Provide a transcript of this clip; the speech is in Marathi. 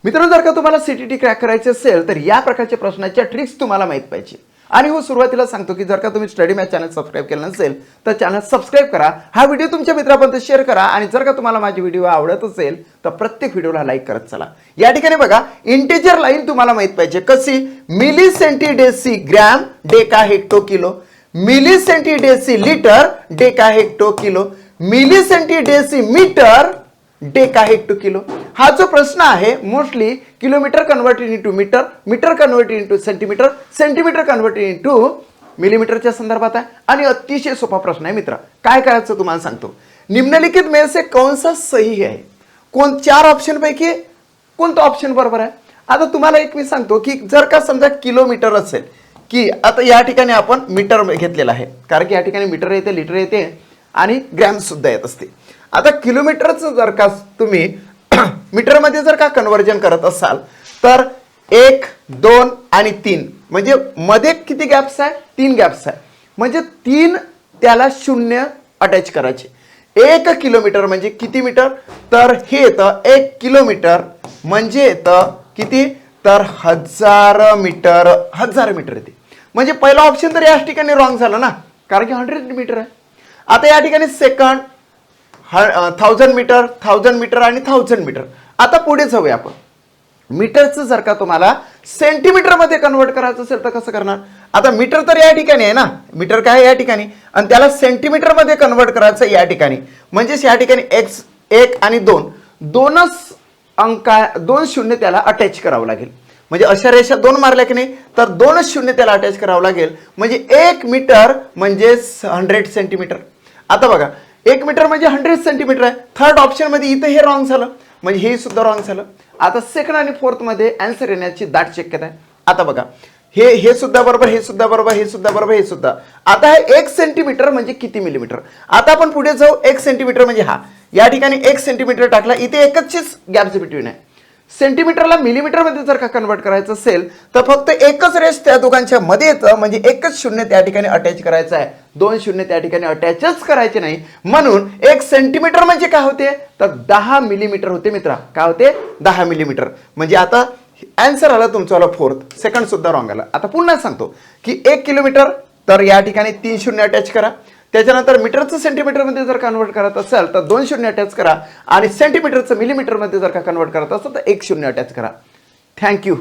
मित्रांनो, जर का तुम्हाला सीटीटी क्रॅक करायचे असेल तर या प्रकारच्या प्रश्नाच्या ट्रिक्स तुम्हाला माहित पाहिजे. आणि हो, सुरुवातीला सांगतो की जर का तुम्ही स्टडी मॅथ चॅनल सबस्क्राइब केलं नसेल तर चॅनल सबस्क्राइब करा, हा व्हिडिओ तुमच्या मित्रांपर्यंत शेअर करा आणि जर का तुम्हाला माझी व्हिडिओ आवडत असेल तर प्रत्येक व्हिडिओला लाईक करत चला. या ठिकाणी बघा, इंटिजर लाईन तुम्हाला माहित पाहिजे कशी. Milli centi deci gram deca hecto kilo, milli centi deci litre deca hecto kilo, milli centi deci metre deca hecto kilo. हा जो प्रश्न आहे mostly kilometre converted into metre, metre converted into centimetre, centimetre converted into मिलीमीटरच्या संदर्भात आहे आणि अतिशय सोपा प्रश्न आहे. मित्र, काय करायचं तुम्हाला सांगतो. निम्नलिखित में से कौन सा सही आहे. चार ऑप्शन पैकी कोणता ऑप्शन बरोबर आहे. आता तुम्हाला एक मी सांगतो की जर का समजा किलोमीटर असेल की आता या ठिकाणी आपण मीटर घेतलेला आहे, कारण की या ठिकाणी मीटर येते, लिटर येते आणि ग्रॅम सुद्धा येत असते. आता किलोमीटरचं जर का तुम्ही मीटरमध्ये जर का कन्वर्जन करत असाल तर 1, 2 आणि 3 म्हणजे मध्ये किती गॅप्स आहे, 3 गॅप्स आहे. म्हणजे 3 त्याला 0 अटॅच करायचे. 1 किलोमीटर म्हणजे किती मीटर, तर हे येतं 1 किलोमीटर म्हणजे येतं किती, तर 1000 मीटर. 1000 मीटर येते. म्हणजे पहिला ऑप्शन तर या ठिकाणी रॉंग झाला ना, कारण की 100 मीटर आहे. आता या ठिकाणी सेकंड 1000 मीटर, 1000 मीटर आणि 1000 मीटर. आता पुढे जाऊया आपण. मीटरचं जर का तुम्हाला सेंटीमीटर मध्ये कन्वर्ट करायचं असेल तर कसं करणार. आता मीटर तर या ठिकाणी आहे ना, मीटर काय या ठिकाणी, आणि त्याला सेंटीमीटर मध्ये कन्वर्ट करायचं या ठिकाणी. म्हणजेच या ठिकाणी x 1 आणि 2 दोनच अंका 2 शून्य त्याला अटॅच करावं लागेल. म्हणजे अशा रेषा 2 मारल्या की नाही तर 2 शून्य त्याला अटॅच करावं लागेल. म्हणजे 1 मीटर म्हणजे 100 सेंटीमीटर. आता बघा, 1 मीटर म्हणजे 100 सेंटीमीटर आहे. थर्ड ऑप्शन मध्ये इथे हे रॉंग झालं, म्हणजे हे सुद्धा रॉंग झालं. आता सेकंड आणि फोर्थ मध्ये आन्सर येण्याची दाट शक्यता आहे. आता बघा, हे सुद्धा बरोबर, हे सुद्धा बरोबर, हे सुद्धा बरोबर, हे सुद्धा. आता हे 1 सेंटीमीटर म्हणजे किती मिलीमीटर. आता आपण पुढे जाऊ. 1 सेंटीमीटर म्हणजे हा या ठिकाणी 1 सेंटीमीटर टाकला, इथे एकच गॅप बिटवीन आहे. सेंटीमीटरला मिलीमीटर मध्ये जर का कन्वर्ट करायचं असेल तर फक्त एकच रेष त्या दोघांच्या मध्ये येतं, म्हणजे एकच शून्य त्या ठिकाणी अटॅच करायचं आहे. 2 शून्य त्या ठिकाणी अटॅचच करायचे नाही. म्हणून 1 सेंटीमीटर म्हणजे काय होते, तर 10 मिलीमीटर होते. मित्रा, काय होते, 10 मिलीमीटर. म्हणजे आता आन्सर आला तुमचा वाला फोर्थ. सेकंड सुद्धा रॉंग आला. आता पुन्हा सांगतो की 1 किलोमीटर तर या ठिकाणी 3 शून्य अटॅच करा. त्याच्यानंतर मीटरचं सेंटीमीटरमध्ये जर कन्वर्ट करत असेल तर 2 शून्य अटॅच करा आणि सेंटीमीटरचं मिलीमीटरमध्ये जर का कन्वर्ट करत असेल तर 1 शून्य अटॅच करा. थँक्यू.